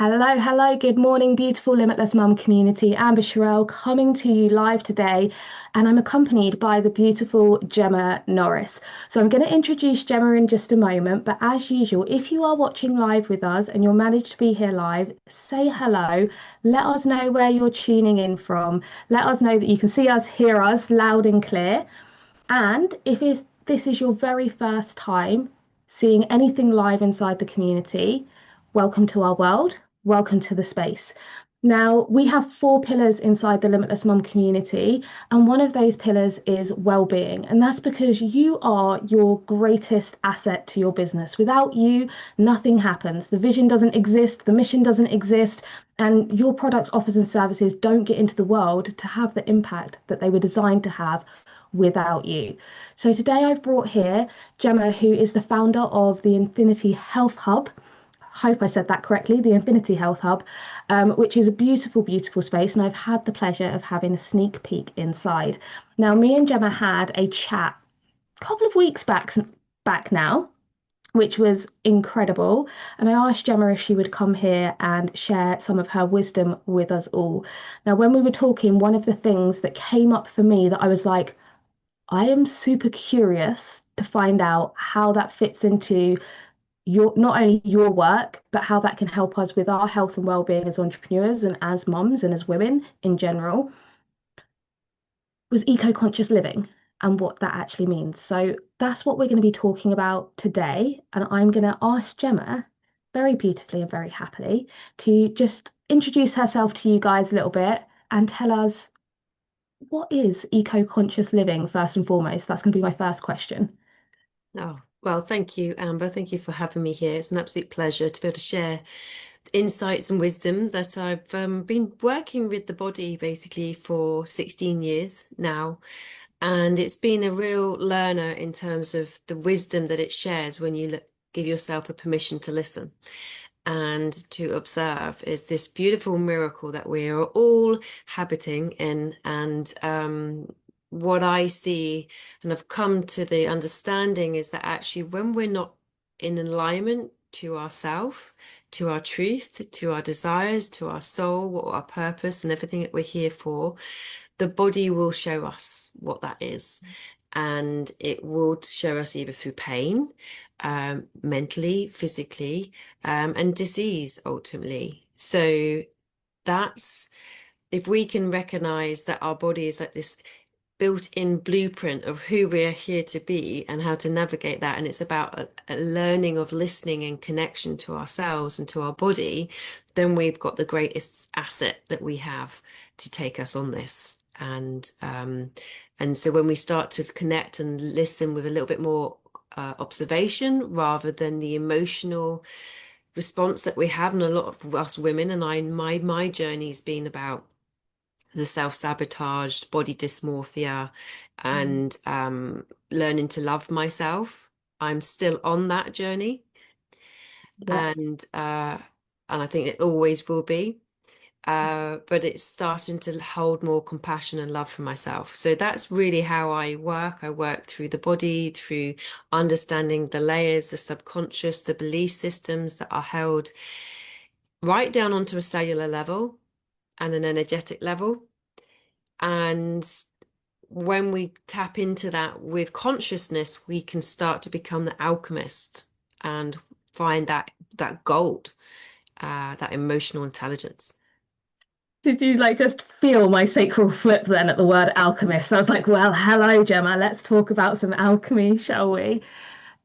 Hello, good morning, beautiful Limitless Mum community. Amber Sherelle coming to you live today, and I'm accompanied by the beautiful Gemma Norris. So I'm going to introduce Gemma in just a moment, but as usual, if you are watching live with us and you're managed to be here live, say hello. Let us know where you're tuning in from. Let us know that you can see us, hear us loud and clear. And if this is your very first time seeing anything live inside the community, welcome to our world. Welcome to the space. Now, we have four pillars inside the Limitless Mum community, and one of those pillars is well-being. And that's because you are your greatest asset to your business. Without you, nothing happens. The vision doesn't exist, the mission doesn't exist, and your products, offers, and services don't get into the world to have the impact that they were designed to have without you. So today I've brought here Gemma, who is the founder of the Infinity Health Hub. Hope I said that correctly, the Infinity Health Hub, which is a beautiful, beautiful space. And I've had the pleasure of having a sneak peek inside. Now, me and Gemma had a chat a couple of weeks back now, which was incredible. And I asked Gemma if she would come here and share some of her wisdom with us all. Now, when we were talking, one of the things that came up for me that I was like, I am super curious to find out how that fits into your not only your work, but how that can help us with our health and well-being as entrepreneurs and as mums and as women in general, was eco-conscious living and what that actually means. So that's what we're going to be talking about today. And I'm going to ask Gemma very beautifully and very happily to just introduce herself to you guys a little bit and tell us, what is eco-conscious living first and foremost? That's going to be my first question. Oh, well, thank you, Amber. Thank you for having me here. It's an absolute pleasure to be able to share insights and wisdom that I've been working with the body basically for 16 years now. And it's been a real learner in terms of the wisdom that it shares when you give yourself the permission to listen and to observe is this beautiful miracle that we are all habiting in. And what I see and I've come to the understanding is that actually when we're not in alignment to ourself, to our truth, to our desires, to our soul, what our purpose and everything that we're here for, the body will show us what that is. And it will show us either through pain, mentally, physically, and disease ultimately. So that's if we can recognize that our body is like this built-in blueprint of who we're here to be and how to navigate that. And it's about a learning of listening and connection to ourselves and to our body, then we've got the greatest asset that we have to take us on this. And so when we start to connect and listen with a little bit more observation rather than the emotional response that we have, and a lot of us women, and my journey's been about the self-sabotage, body dysmorphia, and learning to love myself. I'm still on that journey, Yeah. and I think it always will be. But it's starting to hold more compassion and love for myself. So that's really how I work. I work through the body, through understanding the layers, the subconscious, the belief systems that are held right down onto a cellular level and an energetic level. And when we tap into that with consciousness, we can start to become the alchemist and find that gold, that emotional intelligence. Did you like just feel my sacral flip then at the word alchemist? I was like, well, hello, Gemma. Let's talk about some alchemy, shall we?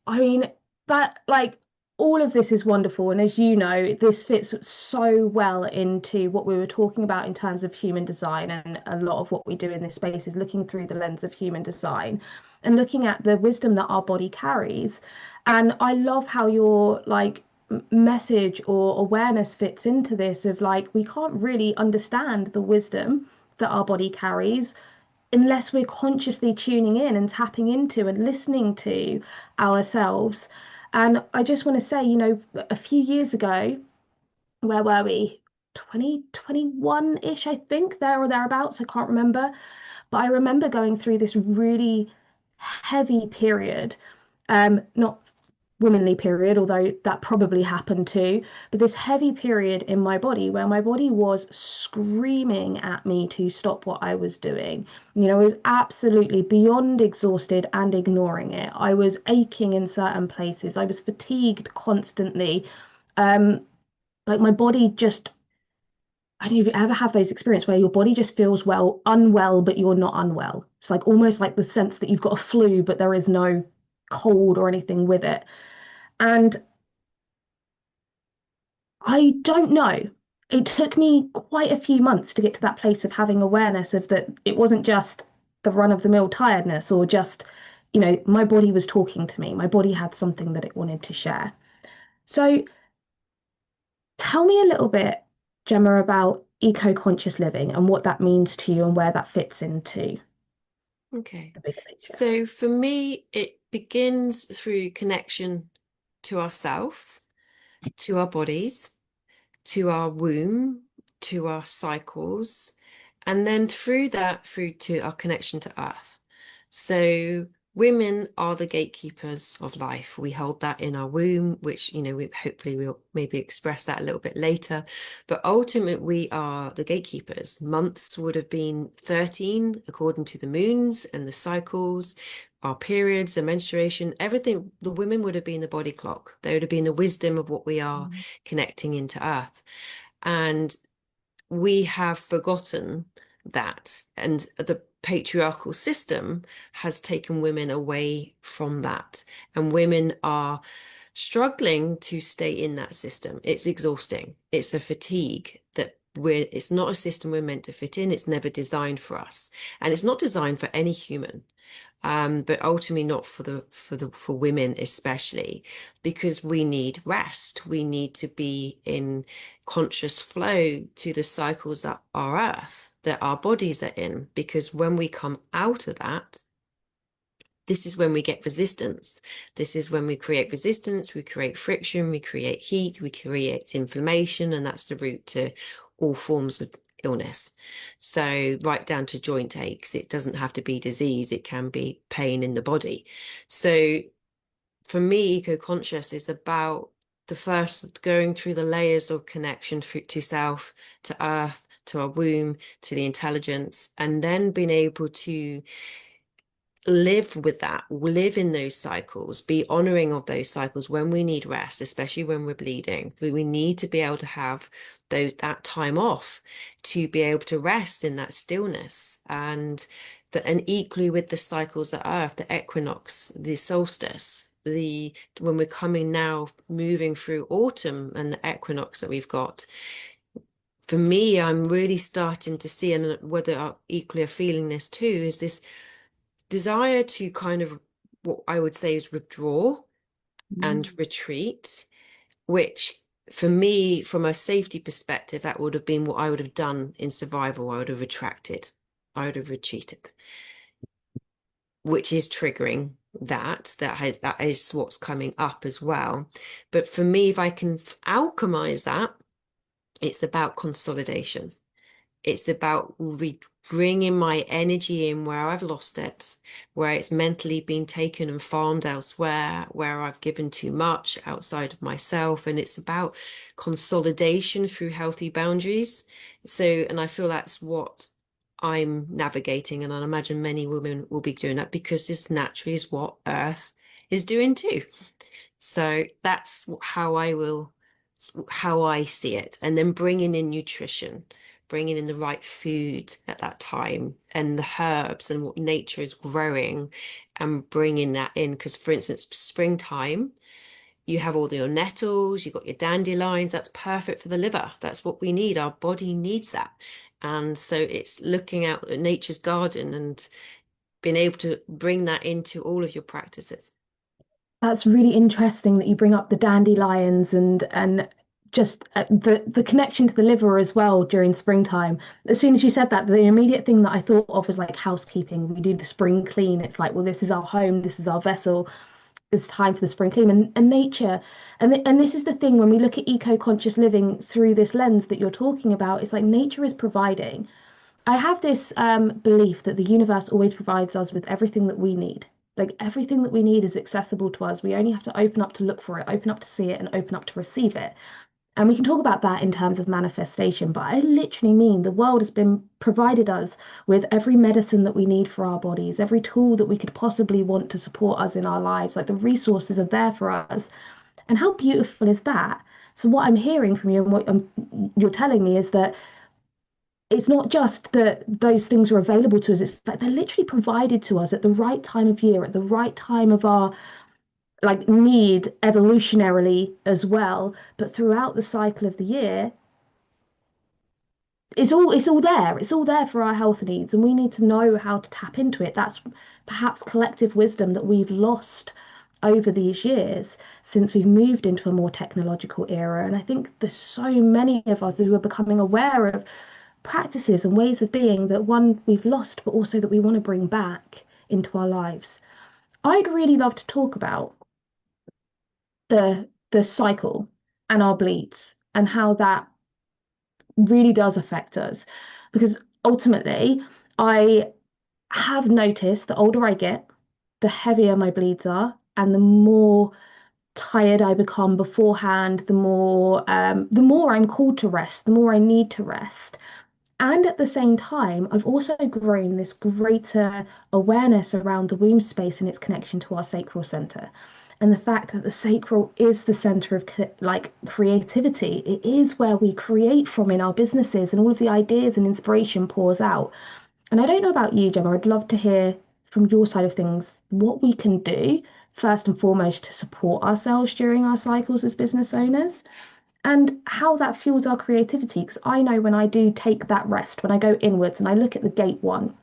I mean, that like all of this is wonderful. And as you know, this fits so well into what we were talking about in terms of human design. And a lot of what we do in this space is looking through the lens of human design and looking at the wisdom that our body carries. And I love how your like message or awareness fits into this of like, we can't really understand the wisdom that our body carries unless we're consciously tuning in and tapping into and listening to ourselves. And I just want to say, a few years ago, where were we? 2021-ish, I think, there or thereabouts. I can't remember. But I remember going through this really heavy period. Not womanly period, although that probably happened too, but this heavy period in my body where my body was screaming at me to stop what I was doing. I was absolutely beyond exhausted and ignoring it. I was aching in certain places. I was fatigued constantly. Um, like my body just, I don't know if you ever have those experiences where your body just feels unwell, but you're not unwell. It's like almost like the sense that you've got a flu, but there is no cold or anything with it. And I don't know. It took me quite a few months to get to that place of having awareness of that it wasn't just the run-of-the-mill tiredness or just, my body was talking to me. My body had something that it wanted to share. So tell me a little bit, Gemma, about eco-conscious living and what that means to you and where that fits into Okay. the bigger picture. So for me, it begins through connection to ourselves, to our bodies, to our womb, to our cycles, and then through that, through to our connection to Earth. So women are the gatekeepers of life. We hold that in our womb, which, we hopefully we'll maybe express that a little bit later. But ultimately, we are the gatekeepers. Months would have been 13 according to the moons and the cycles, our periods, the menstruation, everything. The women would have been the body clock. They would have been the wisdom of what we are connecting into Earth. And we have forgotten that, and the patriarchal system has taken women away from that, and women are struggling to stay in that system. It's exhausting. It's a fatigue that it's not a system we're meant to fit in. It's never designed for us, and it's not designed for any human. But ultimately not for women especially, because we need rest. We need to be in conscious flow to the cycles that are Earth, that our bodies are in. Because when we come out of that, this is when we get resistance. This is when we create resistance, we create friction, we create heat, we create inflammation, and that's the root to all forms of illness. So right down to joint aches. It doesn't have to be disease, it can be pain in the body. So for me, eco-conscious is about the first going through the layers of connection to self, to Earth, to our womb, to the intelligence, and then being able to live with that, live in those cycles, be honoring of those cycles when we need rest, especially when we're bleeding. We need to be able to have that time off to be able to rest in that stillness. And equally with the cycles that Earth, the equinox, the solstice, when we're coming now, moving through autumn and the equinox that we've got. For me, I'm really starting to see, and whether I equally are feeling this too, is this desire to kind of, what I would say is, withdraw and retreat, which for me, from a safety perspective, that would have been what I would have done in survival. I would have retracted, I would have retreated, which is triggering that is what's coming up as well. But for me, if I can alchemize that, it's about consolidation. It's about bringing my energy in where I've lost it, where it's mentally been taken and farmed elsewhere, where I've given too much outside of myself. And it's about consolidation through healthy boundaries. So, and I feel that's what I'm navigating. And I imagine many women will be doing that, because this naturally is what Earth is doing too. So that's how I see it. And then bringing in nutrition, bringing in the right food at that time, and the herbs and what nature is growing, and bringing that in. Because, for instance, springtime, you have all your nettles, you've got your dandelions. That's perfect for the liver. That's what we need. Our body needs that. And so it's looking out at nature's garden and being able to bring that into all of your practices. That's really interesting that you bring up the dandelions and just the connection to the liver as well during springtime. As soon as you said that, the immediate thing that I thought of was like housekeeping. We do the spring clean. It's like, well, this is our home, this is our vessel. It's time for the spring clean and nature. And this is the thing when we look at eco-conscious living through this lens that you're talking about. It's like nature is providing. I have this belief that the universe always provides us with everything that we need. Like everything that we need is accessible to us. We only have to open up to look for it, open up to see it, and open up to receive it. And we can talk about that in terms of manifestation, but I literally mean the world has been provided us with every medicine that we need for our bodies, every tool that we could possibly want to support us in our lives. Like the resources are there for us. And how beautiful is that? So what I'm hearing from you and what you're telling me is that it's not just that those things are available to us, it's like they're literally provided to us at the right time of year, at the right time of our like need evolutionarily as well. But throughout the cycle of the year, it's all there. It's all there for our health needs, and we need to know how to tap into it. That's perhaps collective wisdom that we've lost over these years since we've moved into a more technological era. And I think there's so many of us who are becoming aware of practices and ways of being that one we've lost, but also that we want to bring back into our lives. I'd really love to talk about the cycle and our bleeds and how that really does affect us. Because ultimately, I have noticed the older I get, the heavier my bleeds are, and the more tired I become beforehand, the more I'm called to rest, the more I need to rest. And at the same time, I've also grown this greater awareness around the womb space and its connection to our sacral center. And the fact that the sacral is the center of like creativity. It is where we create from in our businesses and all of the ideas and inspiration pours out. And I don't know about you, Gemma, I'd love to hear from your side of things what we can do first and foremost to support ourselves during our cycles as business owners and how that fuels our creativity. Because I know when I do take that rest, when I go inwards and I look at the gate one,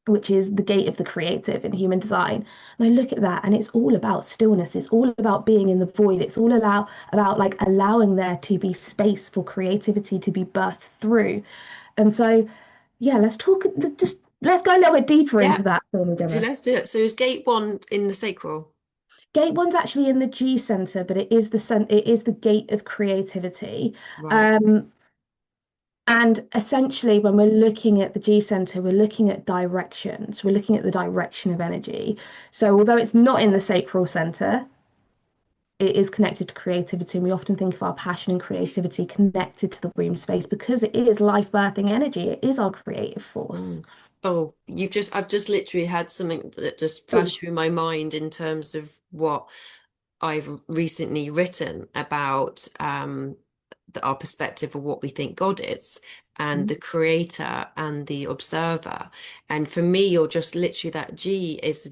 which is the gate of the creative in human design, and I look at that and it's all about stillness. It's all about being in the void. It's all about like allowing there to be space for creativity to be birthed through. And so, yeah, let's go a little bit deeper Yeah, into that for me, so Gemma. let's do it. So is gate one in the sacral? Gate one's actually in the G center, but it is the gate of creativity. Right. Um, And essentially, when we're looking at the G center, we're looking at directions. We're looking at the direction of energy. So, although it's not in the sacral center, it is connected to creativity. And we often think of our passion and creativity connected to the womb space because it is life birthing energy. It is our creative force. Mm. Oh, I've just literally had something that just Oh, flashed through my mind in terms of what I've recently written about our perspective of what we think God is, and mm, the creator and the observer. And for me, you're just literally that G is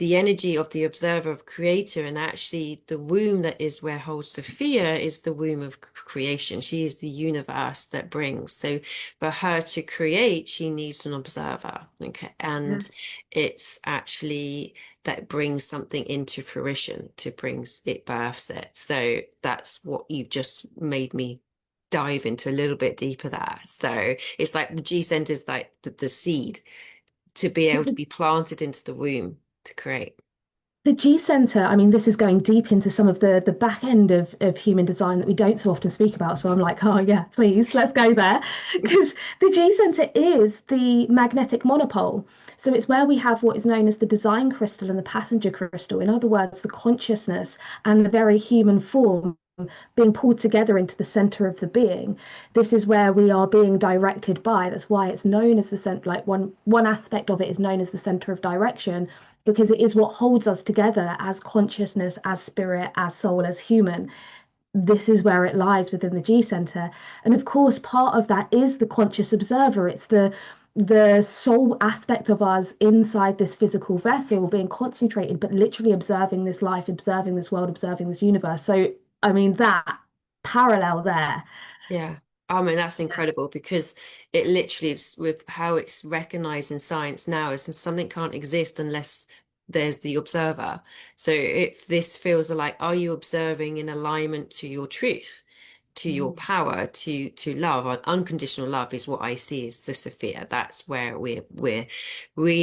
the energy of the observer of creator, and actually the womb that is where holds Sophia is the womb of creation. She is the universe that brings. So for her to create, she needs an observer. Okay. yeah. And it's actually that brings something into fruition, to brings it, births it. So that's what you've just made me dive into a little bit deeper there. So it's like the G center is like the seed to be able to be planted into the womb to create. The G Center, I mean, this is going deep into some of the back end of human design that we don't so often speak about. So I'm like, oh yeah, please, let's go there. Because the G Center is the magnetic monopole. So it's where we have what is known as the design crystal and the passenger crystal. In other words, the consciousness and the very human form being pulled together into the center of the being. This is where we are being directed by. That's why it's known as the center, like one aspect of it is known as the center of direction, because it is what holds us together as consciousness, as spirit, as soul, as human. This is where it lies within the G center. And of course, part of that is the conscious observer. It's the soul aspect of us inside this physical vessel being concentrated, but literally observing this life, observing this world, observing this universe. So, I mean, that parallel there. Yeah. I mean, that's incredible because it literally is with how it's recognized in science now is something can't exist unless there's the observer. So if this feels like, are you observing in alignment to your truth, to your Mm. power, to love? Unconditional love is what I see as the Sophia. That's where we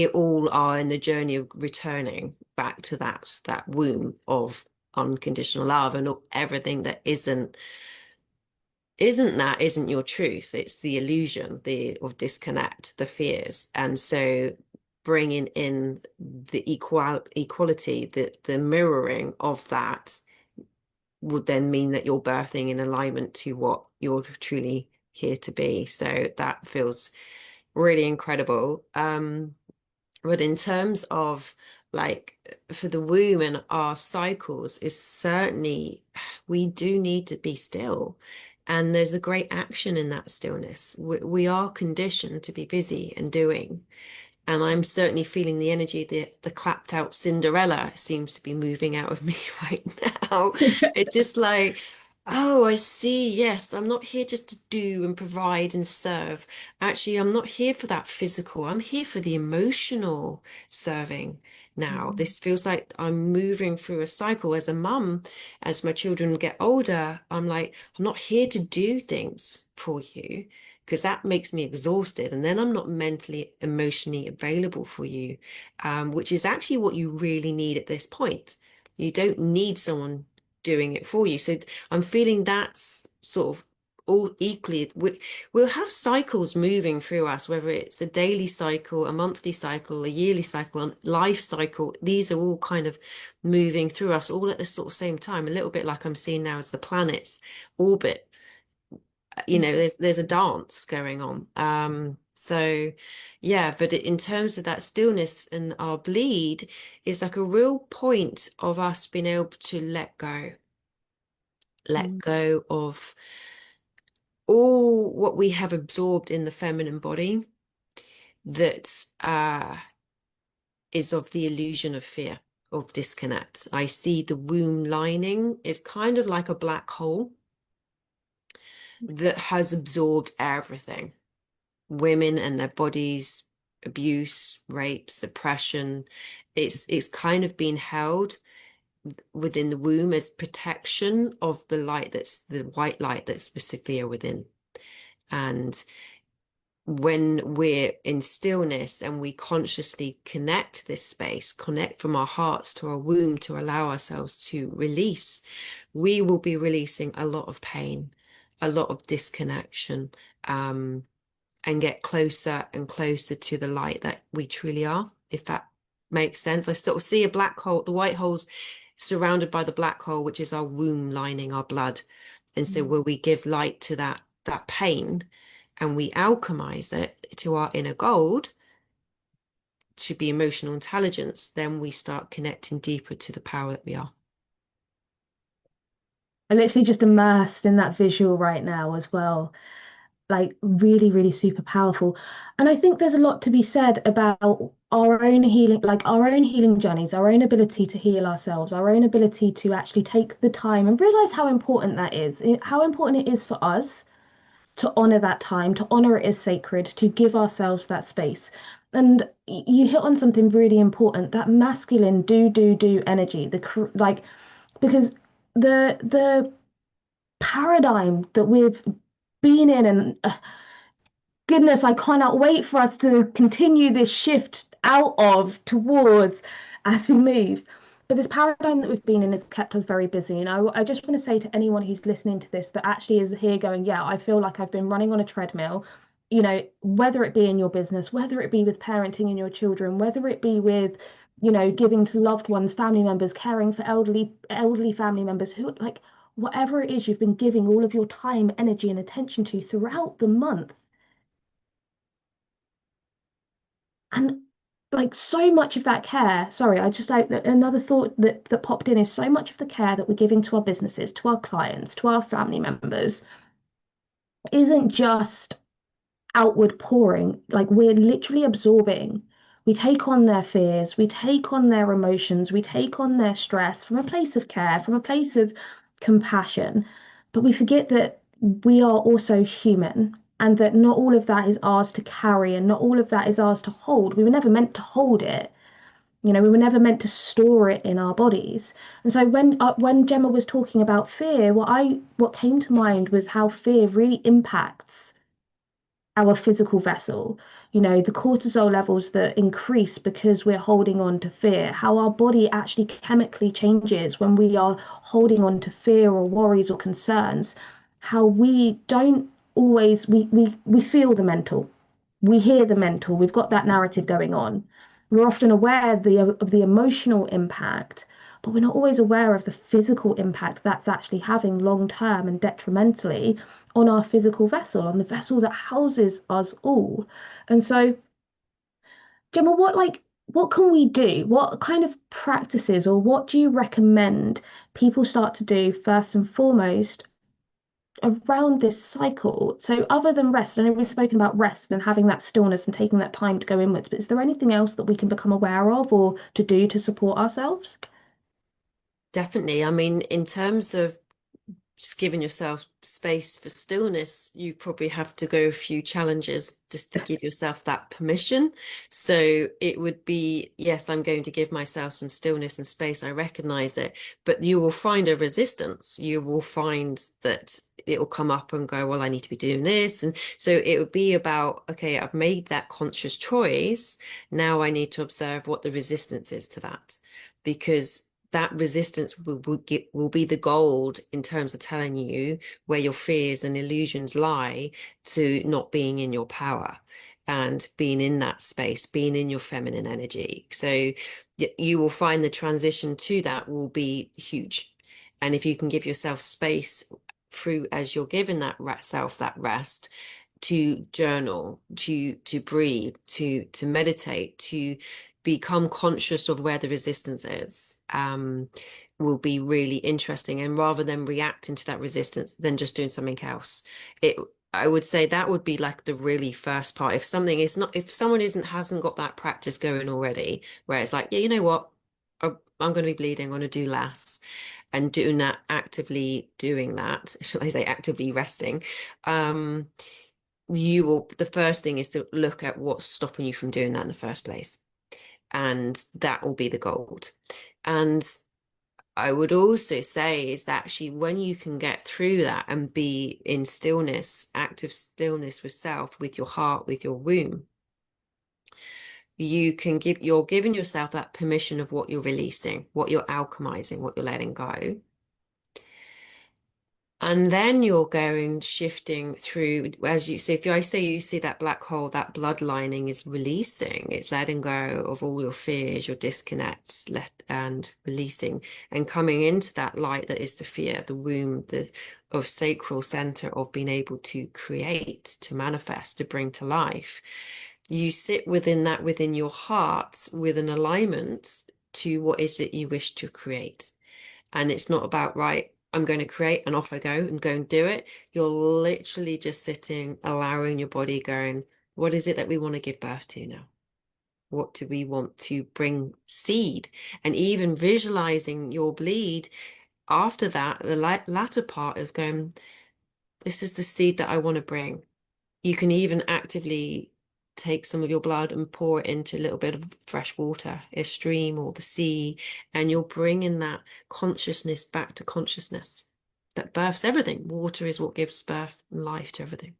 all are in the journey of returning back to that womb of unconditional love, and everything that isn't your truth. It's the illusion, the of disconnect, the fears. And so bringing in the equality, the mirroring of that would then mean that you're birthing in alignment to what you're truly here to be. So that feels really incredible. But in terms of like for the womb and our cycles, is certainly we do need to be still. And there's a great action in that stillness. We are conditioned to be busy and doing. And I'm certainly feeling the energy, the clapped out Cinderella seems to be moving out of me right now. It's just like, oh, I see. Yes, I'm not here just to do and provide and serve. Actually, I'm not here for that physical. I'm here for the emotional serving now. Mm, This feels like I'm moving through a cycle as a mum. As my children get older, I'm like, I'm not here to do things for you because that makes me exhausted. And then I'm not mentally, emotionally available for you, which is actually what you really need at this point. You don't need someone doing it for you. So I'm feeling that's sort of all equally. We'll have cycles moving through us, whether it's a daily cycle, a monthly cycle, a yearly cycle, a life cycle. These are all kind of moving through us all at the sort of same time, a little bit like I'm seeing now as the planets orbit, mm. there's a dance going on. So yeah, but in terms of that stillness and our bleed is like a real point of us being able to let Mm. go of all what we have absorbed in the feminine body that is of the illusion of fear, of disconnect. I see the womb lining is kind of like a black hole that has absorbed everything. Women and their bodies, abuse, rape, suppression. It's kind of been held within the womb as protection of the light that's the white light that's Sophia within. And when we're in stillness and we consciously connect this space, connect from our hearts to our womb to allow ourselves to release, we will be releasing a lot of pain, a lot of disconnection, and get closer and closer to the light that we truly are, if that makes sense. I sort of see a black hole, the white hole's surrounded by the black hole, which is our womb lining, our blood. And so Mm. where we give light to that pain and we alchemize it to our inner gold, to be emotional intelligence, then we start connecting deeper to the power that we are. I'm literally just immersed in that visual right now as well. Like really, really super powerful. And I think there's a lot to be said about our own healing, like our own healing journeys, our own ability to heal ourselves, our own ability to actually take the time and realize how important that is, how important it is for us to honor that time, to honor it as sacred, to give ourselves that space. And you hit on something really important, that masculine do energy, like because the paradigm that we've been in and goodness, I cannot wait for us to continue this shift out of towards as we move. But this paradigm that we've been in has kept us very busy. And I just want to say to anyone who's listening to this that actually is here going, yeah, I feel like I've been running on a treadmill, whether it be in your business, whether it be with parenting in your children, whether it be with, giving to loved ones, family members, caring for elderly family members who like whatever it is you've been giving all of your time, energy, and attention to throughout the month. And like so much of that care, sorry, I just like another thought that popped in is so much of the care that we're giving to our businesses, to our clients, to our family members isn't just outward pouring. Like we're literally absorbing. We take on their fears, we take on their emotions, we take on their stress from a place of care, from a place of compassion. But we forget that we are also human and that not all of that is ours to carry and not all of that is ours to hold. We were never meant to hold it. We were never meant to store it in our bodies. And so when Gemma was talking about fear, what came to mind was how fear really impacts our physical vessel, the cortisol levels that increase because we're holding on to fear, how our body actually chemically changes when we are holding on to fear or worries or concerns, how we don't always we feel the mental, we hear the mental, we've got that narrative going on. We're often aware of the emotional impact, but we're not always aware of the physical impact that's actually having long term and detrimentally on our physical vessel, on the vessel that houses us all. And so, Gemma, what can we do? What kind of practices or what do you recommend people start to do first and foremost around this cycle? So other than rest, I know we've spoken about rest and having that stillness and taking that time to go inwards, but is there anything else that we can become aware of or to do to support ourselves? Definitely. I mean, in terms of just giving yourself space for stillness, you probably have to go a few challenges just to give yourself that permission. So it would be, yes, I'm going to give myself some stillness and space. I recognize it, but you will find a resistance. You will find that it will come up and go, well, I need to be doing this. And so it would be about, okay, I've made that conscious choice. Now I need to observe what the resistance is to that, because that resistance will be the gold in terms of telling you where your fears and illusions lie to not being in your power and being in that space, being in your feminine energy. So you will find the transition to that will be huge. And if you can give yourself space through as you're giving that self that rest, to journal, to breathe, to meditate, to become conscious of where the resistance is, will be really interesting. And rather than reacting to that resistance, then just doing something else. It I would say that would be like the really first part. If something is not, if someone hasn't got that practice going already, where it's like, yeah, you know what, I'm going to be bleeding, I'm going to do less, and doing that, actively doing that, shall I say, actively resting, the first thing is to look at what's stopping you from doing that in the first place. And that will be the gold. And I would also say is that actually when you can get through that and be in stillness, active stillness with self, with your heart, with your womb, you're giving yourself that permission of what you're releasing, what you're alchemizing, what you're letting go. And then you're going shifting through as you so if I say you see that black hole, that blood lining is releasing, it's letting go of all your fears, your disconnects, and releasing and coming into that light that is the fear, the womb, the of sacral center of being able to create, to manifest, to bring to life. You sit within that, within your heart, with an alignment to what is it you wish to create. And it's not about, right, I'm going to create and off I go and go and do it. You're literally just sitting, allowing your body going, what is it that we want to give birth to now? What do we want to bring seed? And even visualizing your bleed after that, the latter part of going, this is the seed that I want to bring. You can even actively take some of your blood and pour it into a little bit of fresh water, a stream or the sea, and you're bringing that consciousness back to consciousness that births everything. Water is what gives birth and life to everything.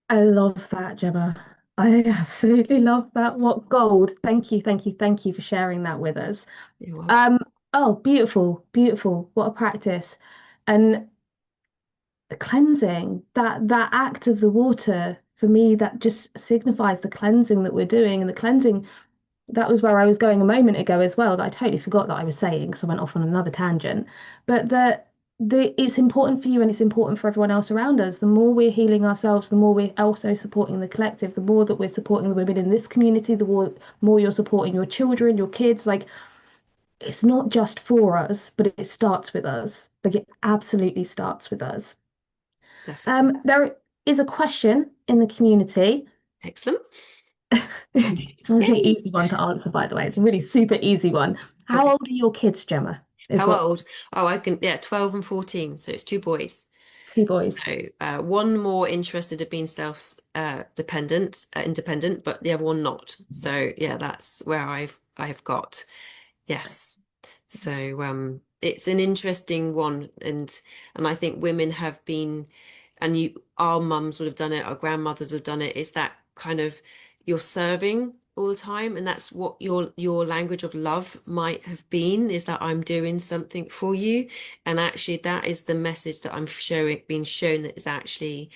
I love that, Gemma. I absolutely love that. What gold. Thank you, thank you, thank you for sharing that with us. You're welcome. Um, oh, beautiful, beautiful. What a practice. And the cleansing, that act of the water, for me, that just signifies the cleansing that we're doing. And the cleansing, that was where I was going a moment ago as well, that I totally forgot that I was saying because I went off on another tangent. But the it's important for you and it's important for everyone else around us. The more we're healing ourselves, the more we're also supporting the collective, the more that we're supporting the women in this community, the more you're supporting your children, your kids. Like it's not just for us, but it starts with us. Like it absolutely starts with us. Definitely. There is a question in the community. Excellent. It's a really Yay. easy one to answer, by the way. It's a really super easy one. How Okay. old are your kids, Gemma? Is How what old? Oh, I can, yeah, 12 and 14. So it's two boys. two boys. So one more interested in being dependent, independent, but the other one not. So yeah, that's where I've got. Yes. So it's an interesting one, and I think women have been, and our mums would have done it, our grandmothers would have done it, is that kind of you're serving all the time, and that's what your language of love might have been, is that I'm doing something for you. And actually that is the message that I'm showing, being shown, that is actually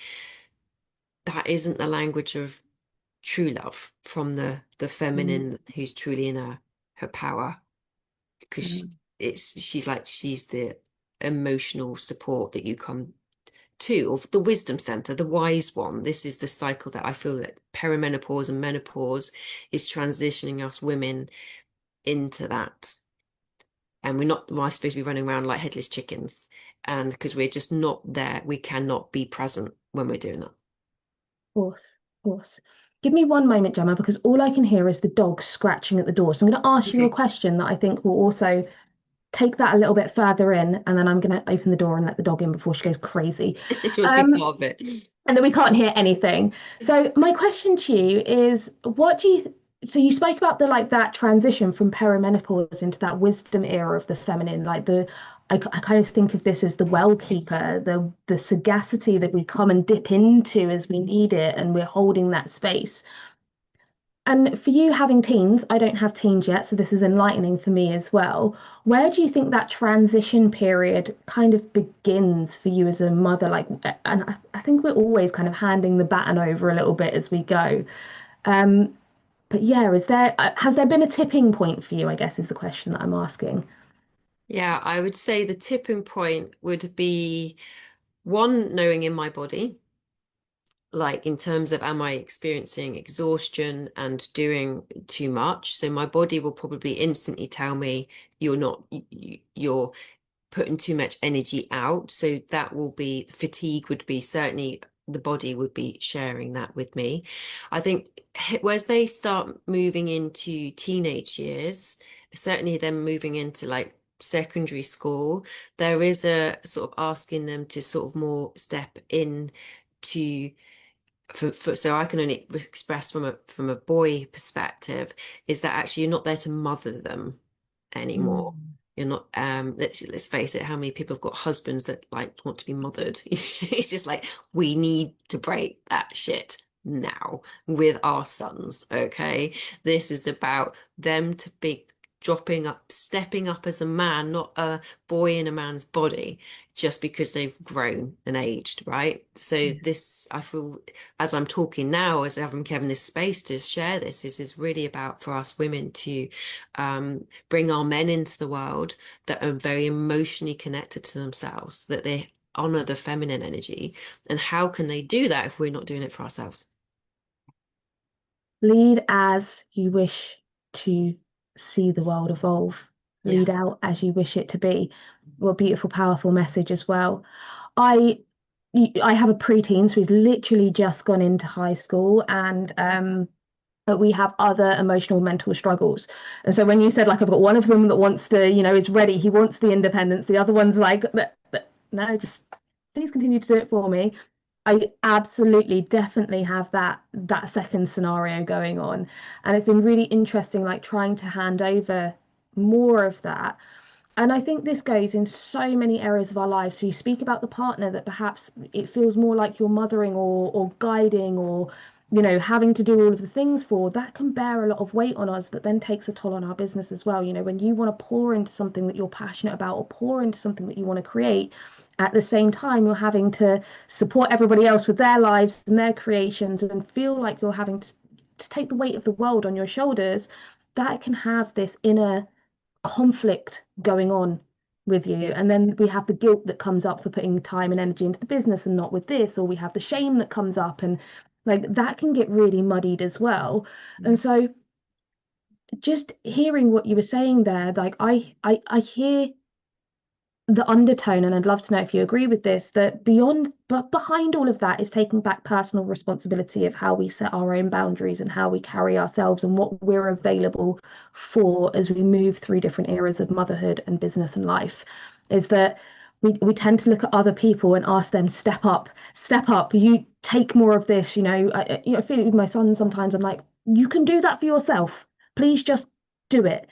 that isn't the language of true love from the Mm, feminine who's truly in her power, because mm. she's the emotional support that you come to, or the wisdom center, the wise one. This is the cycle that I feel that perimenopause and menopause is transitioning us women into that. And we're supposed to be running around like headless chickens. And because we're just not there, we cannot be present when we're doing that. Course, of course. Give me one moment, Gemma, because all I can hear is the dog scratching at the door. So I'm going to ask you a Okay. question that I think will also take that a little bit further in, and then I'm going to open the door and let the dog in before she goes crazy. If you want to be Um, part of it. and then we can't hear anything. So my question to you is, what do you so you spoke about the like that transition from perimenopause into that wisdom era of the feminine, like I kind of think of this as the well keeper, the sagacity that we come and dip into as we need it, and we're holding that space. And for you having teens, I don't have teens yet, so this is enlightening for me as well. Where do you think that transition period kind of begins for you as a mother? Like, and I think we're always kind of handing the baton over a little bit as we go. Um, but yeah, has there been a tipping point for you, I guess, is the question that I'm asking. Yeah, I would say the tipping point would be one, knowing in my body, like in terms of am I experiencing exhaustion and doing too much? So my body will probably instantly tell me you're not, you're putting too much energy out. So that will be fatigue would be certainly the body would be sharing that with me. I think as they start moving into teenage years, certainly them moving into like secondary school, there is a sort of asking them to sort of more step in to so I can only express from a boy perspective is that actually you're not there to mother them anymore. Mm. You're not let's face it, how many people have got husbands that like want to be mothered? It's just like we need to break that shit now with our sons, okay? This is about them to be dropping up, stepping up as a man, not a boy in a man's body, just because they've grown and aged, right? So Yeah. this, I feel, as I'm talking now, as having Kevin this space to share this, is really about for us women to bring our men into the world that are very emotionally connected to themselves, that they honor the feminine energy. And how can they do that if we're not doing it for ourselves? Lead as you wish to see the world evolve. Yeah. Lead out as you wish it to be. What a beautiful, powerful message as well. I I have a preteen, so he's literally just gone into high school, and but we have other emotional mental struggles. And so when you said like I've got one of them that wants to, is ready, he wants the independence. The other one's like, but no, just please continue to do it for me. I absolutely definitely have that second scenario going on. And it's been really interesting, like trying to hand over more of that. And I think this goes in so many areas of our lives. So you speak about the partner that perhaps it feels more like you're mothering or guiding or, having to do all of the things for, that can bear a lot of weight on us that then takes a toll on our business as well. When you want to pour into something that you're passionate about or pour into something that you want to create, at the same time, you're having to support everybody else with their lives and their creations and feel like you're having to take the weight of the world on your shoulders. That can have this inner conflict going on with you. Yeah. And then we have the guilt that comes up for putting time and energy into the business and not with this, or we have the shame that comes up, and like that can get really muddied as well. And so just hearing what you were saying there, like I hear the undertone, and I'd love to know if you agree with this, that beyond, but behind all of that is taking back personal responsibility of how we set our own boundaries and how we carry ourselves and what we're available for as we move through different eras of motherhood and business and life. Is that we tend to look at other people and ask them, step up, you take more of this. I feel it with my son sometimes. I'm like, you can do that for yourself. Please just do it.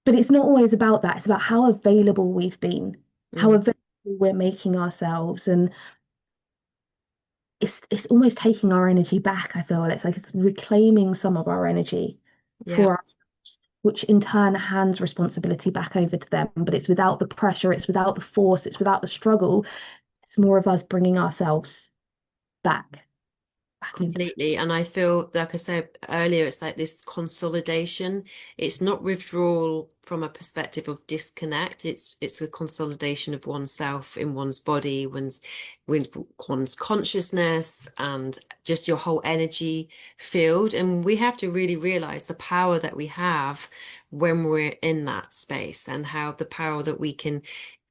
But it's not always about that. It's about how available we've been, how Mm. available we're making ourselves. And it's almost taking our energy back, I feel. It's like it's reclaiming some of our energy Yeah. for ourselves, which in turn hands responsibility back over to them. But it's without the pressure, it's without the force, it's without the struggle. It's more of us bringing ourselves back. back in. Completely. And I feel, like I said earlier, it's like this consolidation. It's not withdrawal from a perspective of disconnect. It's a consolidation of oneself in one's body, with one's consciousness and just your whole energy field. And we have to really realize the power that we have when we're in that space, and how the power that we can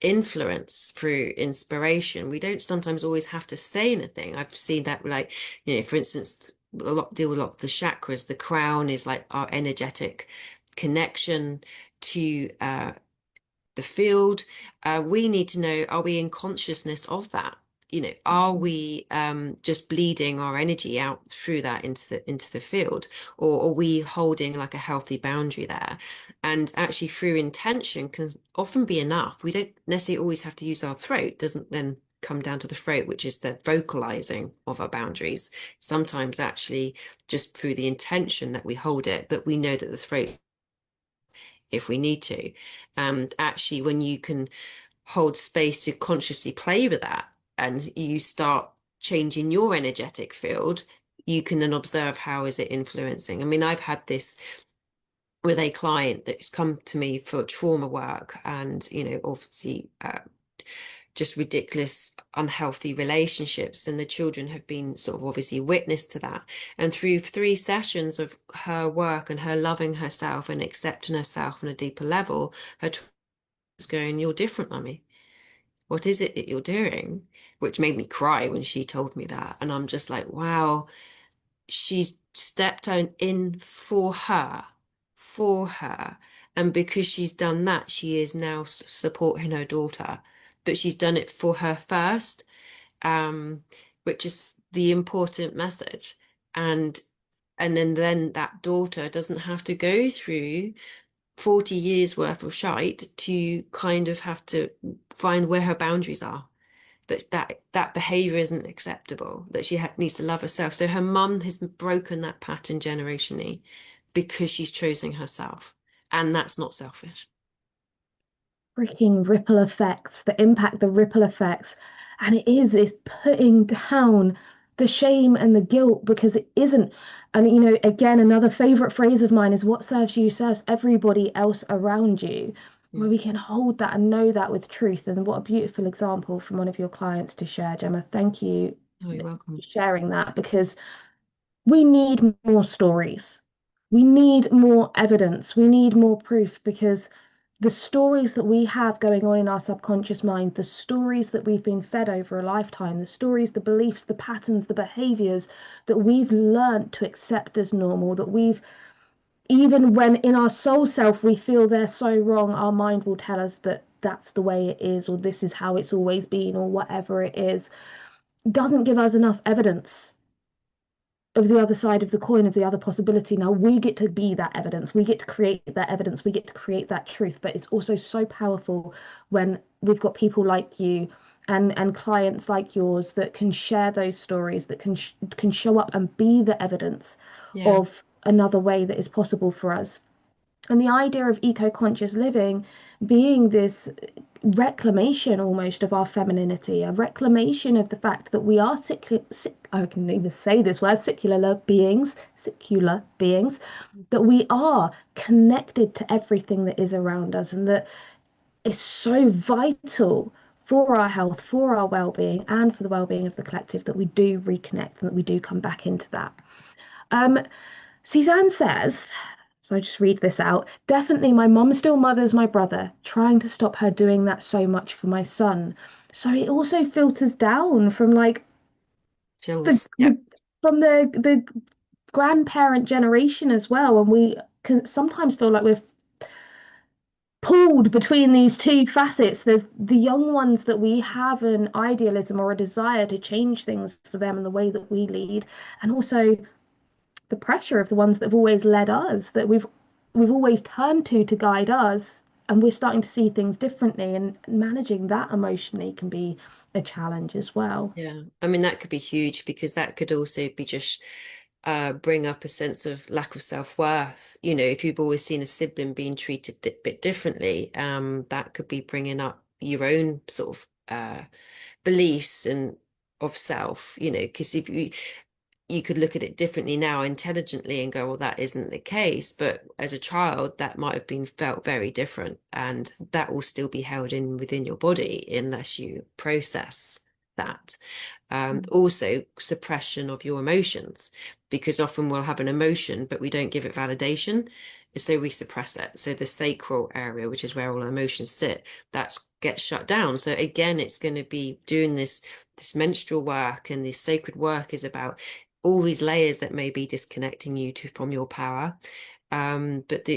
influence through inspiration. We don't sometimes always have to say anything. I've seen that, like, for instance, deal with a lot of the chakras. The crown is like our energetic connection to the field. We need to know, are we in consciousness of that? Are we just bleeding our energy out through that into the field, or are we holding like a healthy boundary there? And actually, through intention can often be enough. We don't necessarily always have to use our throat. Doesn't then come down to the throat, which is the vocalizing of our boundaries. Sometimes actually just through the intention that we hold it, but we know that the throat, if we need to. And actually, when you can hold space to consciously play with that, and you start changing your energetic field, you can then observe how is it influencing. I mean, I've had this with a client that's come to me for trauma work, and obviously just ridiculous unhealthy relationships, and the children have been sort of obviously witness to that. And through 3 sessions of her work and her loving herself and accepting herself on a deeper level, her was going, "You're different, mummy. What is it that you're doing?" Which made me cry when she told me that. And I'm just like, wow, she's stepped on in for her. And because she's done that, she is now supporting her daughter. But she's done it for her first, um, which is the important message. And then that daughter doesn't have to go through 40 years worth of shite to kind of have to find where her boundaries are, that behavior isn't acceptable, that she needs to love herself. So her mum has broken that pattern generationally because she's choosing herself, and that's not selfish. Freaking ripple effects, the impact, the ripple effects. And it's putting down the shame and the guilt because it isn't. And, again, another favorite phrase of mine is what serves you serves everybody else around you, Yeah. where we can hold that and know that with truth. And what a beautiful example from one of your clients to share, Gemma. Thank you Oh, you're for welcome. sharing that because we need more stories. We need more evidence. We need more proof because the stories that we have going on in our subconscious mind, the stories that we've been fed over a lifetime, the stories, the beliefs, the patterns, the behaviors that we've learned to accept as normal, that we've, even when in our soul self we feel they're so wrong, our mind will tell us that that's the way it is, or this is how it's always been, or whatever it is, doesn't give us enough evidence of the other side of the coin, of the other possibility. Now we get to be that evidence, we get to create that evidence, we get to create that truth. But it's also so powerful when we've got people like you and clients like yours that can share those stories, that can show up and be the evidence Yeah. of another way that is possible for us. And the idea of eco-conscious living being this reclamation almost of our femininity, a reclamation of the fact that we are I can even say this word, secular beings, that we are connected to everything that is around us, and that is so vital for our health, for our well-being, and for the well-being of the collective, that we do reconnect and that we do come back into that. Um, Suzanne says, so I just read this out. Definitely, my mom still mothers my brother, trying to stop her doing that so much for my son. So it also filters down from like the, Chills. Yeah. the from the grandparent generation as well, and we can sometimes feel like we're pulled between these two facets. There's the young ones that we have an idealism or a desire to change things for them and the way that we lead, and also the pressure of the ones that have always led us, that we've always turned to guide us, and we're starting to see things differently, and managing that emotionally can be a challenge as well. Yeah. I mean, that could be huge, because that could also be just bring up a sense of lack of self-worth. If you've always seen a sibling being treated a bit differently, that could be bringing up your own sort of beliefs and of self, because if you you could look at it differently now intelligently and go, well, that isn't the case. But as a child, that might have been felt very different. And that will still be held in within your body unless you process that. Also, suppression of your emotions, because often we'll have an emotion, but we don't give it validation. So we suppress it. So the sacral area, which is where all emotions sit, that gets shut down. So again, it's going to be doing this menstrual work, and this sacred work is about all these layers that may be disconnecting you from your power. But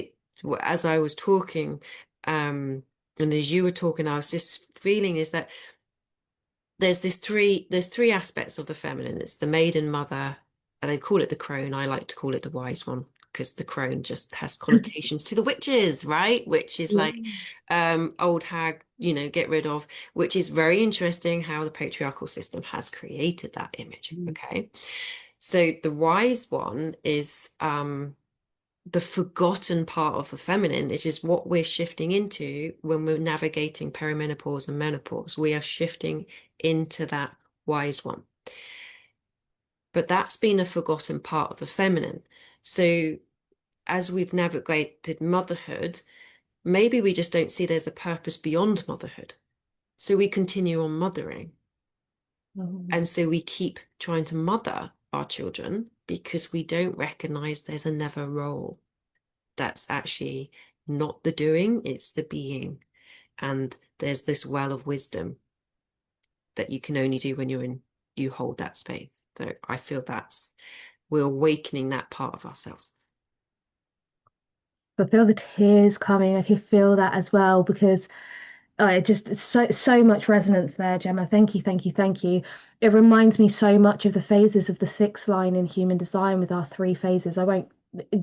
as I was talking, and as you were talking, I was just feeling is that there's three aspects of the feminine. It's the maiden mother, and they call it the crone. I like to call it the wise one, because the crone just has connotations to the witches, right? Which is Yeah. like old hag, get rid of, which is very interesting how the patriarchal system has created that image. Mm. Okay. So the wise one is the forgotten part of the feminine, which is what we're shifting into when we're navigating perimenopause and menopause. We are shifting into that wise one. But that's been a forgotten part of the feminine. So as we've navigated motherhood, maybe we just don't see there's a purpose beyond motherhood. So we continue on mothering. Oh. And so we keep trying to mother our children because we don't recognize there's another role. That's actually not the doing, it's the being. And there's this well of wisdom that you can only do when you hold that space. So I feel we're awakening that part of ourselves. I feel the tears coming. I can feel that as well because it just it's so much resonance there, Gemma. Thank you, thank you, thank you. It reminds me so much of the phases of the sixth line in human design with our three phases. I won't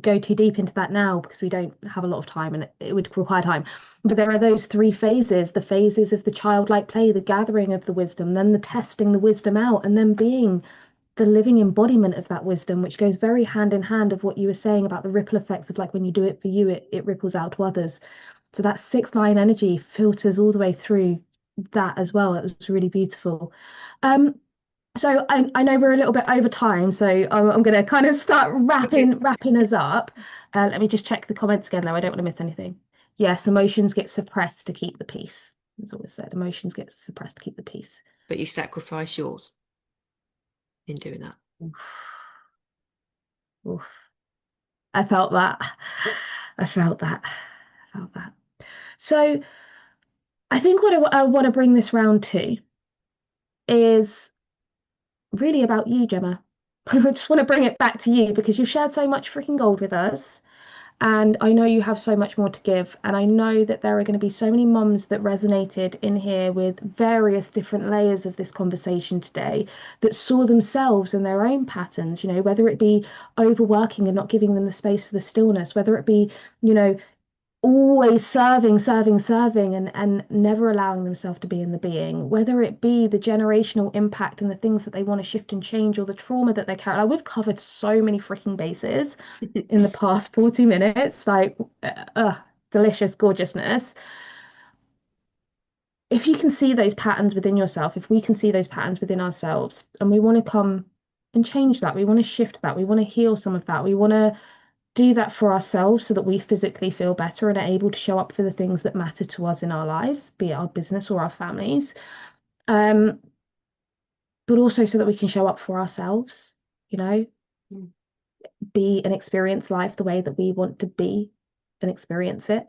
go too deep into that now because we don't have a lot of time and it would require time. But there are those three phases, the phases of the childlike play, the gathering of the wisdom, then the testing the wisdom out, and then being the living embodiment of that wisdom, which goes very hand in hand of what you were saying about the ripple effects of like when you do it for you, it ripples out to others. So that sixth line energy filters all the way through that as well. It was really beautiful. Um, so I know we're a little bit over time, so I'm going to kind of start wrapping us up. Let me just check the comments again, though. I don't want to miss anything. Yes, emotions get suppressed to keep the peace. That's always said. Emotions get suppressed to keep the peace. But you sacrifice yours in doing that. Oof, oof. I felt that. I felt that. I felt that. So I think what I want to bring this round to is really about you, Gemma. I just want to bring it back to you because you've shared so much freaking gold with us. And I know you have so much more to give. And I know that there are going to be so many mums that resonated in here with various different layers of this conversation today that saw themselves in their own patterns, whether it be overworking and not giving them the space for the stillness, whether it be, you know, always serving and never allowing themselves to be in the being, whether it be the generational impact and the things that they want to shift and change or the trauma that they carry. Like, we've covered so many freaking bases in the past 40 minutes, like delicious gorgeousness. If you can see those patterns within yourself, if we can see those patterns within ourselves, and we want to come and change that, we want to shift that, we want to heal some of that, we want to do that for ourselves so that we physically feel better and are able to show up for the things that matter to us in our lives, be it our business or our families. Um, but also so that we can show up for ourselves, you know, Mm. be and experience life the way that we want to be and experience it.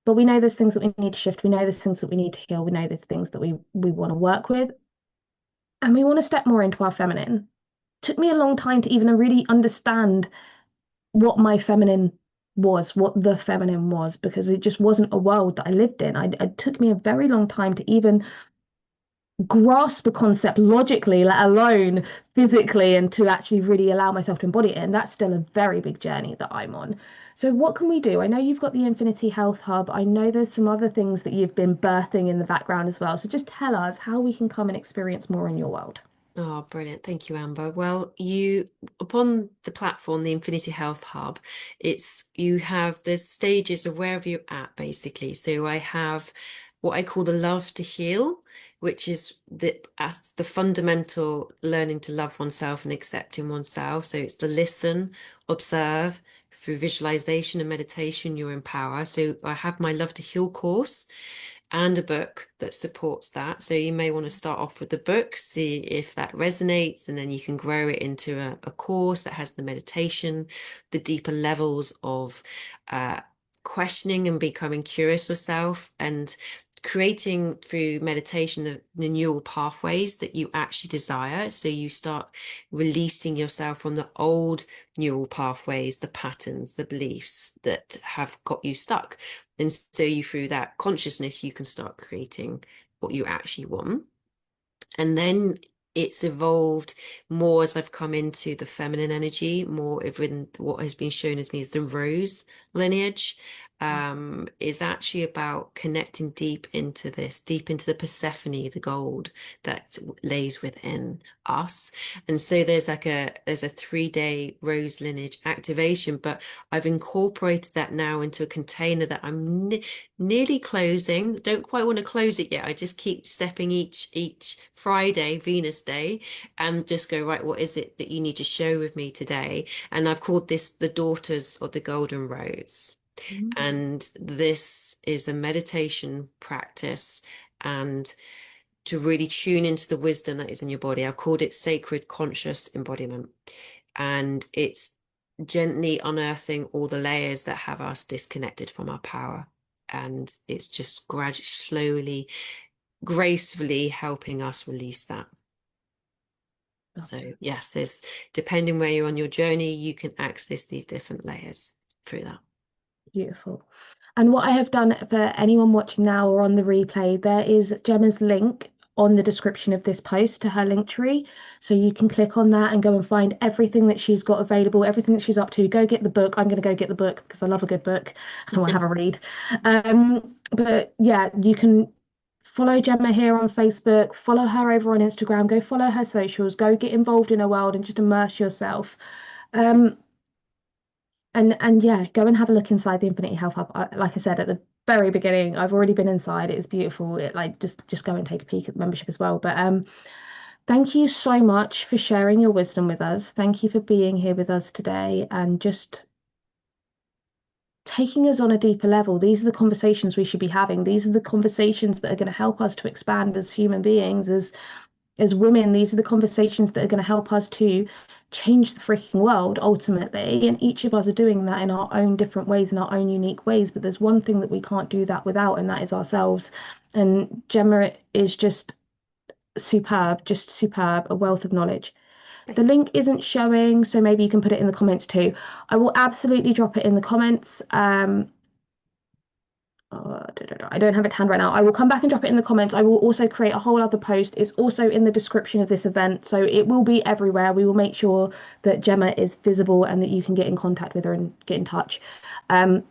But we know there's things that we need to shift. We know there's things that we need to heal. We know there's things that we want to work with. And we want to step more into our feminine. Took me a long time to even really understand what my feminine was, what the feminine was, because it just wasn't a world that I lived in. It took me a very long time to even grasp the concept logically, let alone physically, and to actually really allow myself to embody it. And that's still a very big journey that I'm on. So, what can we do? I know you've got the Infinity Health Hub. I know there's some other things that you've been birthing in the background as well. So, just tell us how we can come and experience more in your world. Oh, brilliant. Thank you, Amber. Well, upon the platform, the Infinity Health Hub, there's stages of wherever you're at, basically. So I have what I call the love to heal, which is as the fundamental learning to love oneself and accepting oneself. So it's the listen, observe. Through visualization and meditation, you're in power. So I have my Love to Heal course and a book that supports that. So you may want to start off with the book, see if that resonates, and then you can grow it into a course that has the meditation, the deeper levels of questioning and becoming curious yourself, and creating through meditation the neural pathways that you actually desire. So you start releasing yourself from the old neural pathways, the patterns, the beliefs that have got you stuck. And so you, through that consciousness, you can start creating what you actually want. And then it's evolved more as I've come into the feminine energy, more even what has been shown as me as the rose lineage, is actually about connecting deep into this, deep into the Persephone, the gold that lays within us. And so there's a 3-day rose lineage activation, but I've incorporated that now into a container that I'm nearly closing. Don't quite want to close it yet. I just keep stepping each Friday, Venus Day, and just go, right, what is it that you need to share with me today? And I've called this the Daughters of the Golden Rose. And this is a meditation practice and to really tune into the wisdom that is in your body. I've called it sacred conscious embodiment. And it's gently unearthing all the layers that have us disconnected from our power. And it's just gradually, slowly, gracefully helping us release that. So yes, there's, depending where you're on your journey, you can access these different layers through that. Beautiful. And what I have done for anyone watching now or on the replay, there is Gemma's link on the description of this post to her link tree. So you can click on that and go and find everything that she's got available, everything that she's up to. Go get the book. I'm going to go get the book because I love a good book and I want to have a read. But yeah, you can follow Gemma here on Facebook, follow her over on Instagram, go follow her socials, go get involved in her world and just immerse yourself. And yeah, go and have a look inside the Infinity Health Hub. Like I said at the very beginning, I've already been inside. It is beautiful. It like just go and take a peek at the membership as well. But thank you so much for sharing your wisdom with us. Thank you for being here with us today and just taking us on a deeper level. These are the conversations we should be having. These are the conversations that are going to help us to expand as human beings, as women. These are the conversations that are going to help us to change the freaking world ultimately. And each of us are doing that in our own different ways, in our own unique ways. But there's one thing that we can't do that without, and that is ourselves. And Gemma is just superb, a wealth of knowledge. The Thank you. link isn't showing, so maybe you can put it in the comments too. I will absolutely drop it in the comments. I don't have it to hand right now. I will come back and drop it in the comments. I will also create a whole other post. It's also in the description of this event, so it will be everywhere. We will make sure that Gemma is visible and that you can get in contact with her and get in touch. But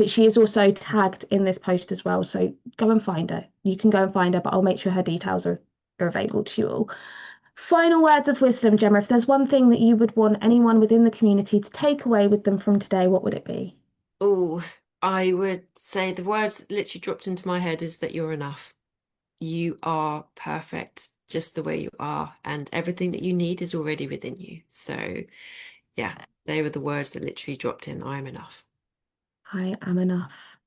she is also tagged in this post as well, so go and find her. You can go and find her, but I'll make sure her details are available to you all. Final words of wisdom, Gemma. If there's one thing that you would want anyone within the community to take away with them from today, what would it be? Oh, I would say the words that literally dropped into my head is that you're enough. You are perfect just the way you are, and everything that you need is already within you. So, yeah, they were the words that literally dropped in. I am enough. I am enough.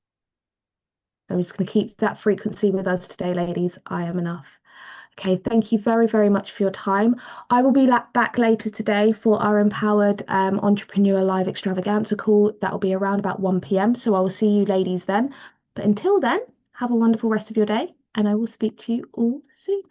I'm just going to keep that frequency with us today, ladies. I am enough. Okay, thank you very, very much for your time. I will be back later today for our Empowered Entrepreneur Live Extravaganza call. That will be around about 1 p.m. So I will see you ladies then. But until then, have a wonderful rest of your day, and I will speak to you all soon.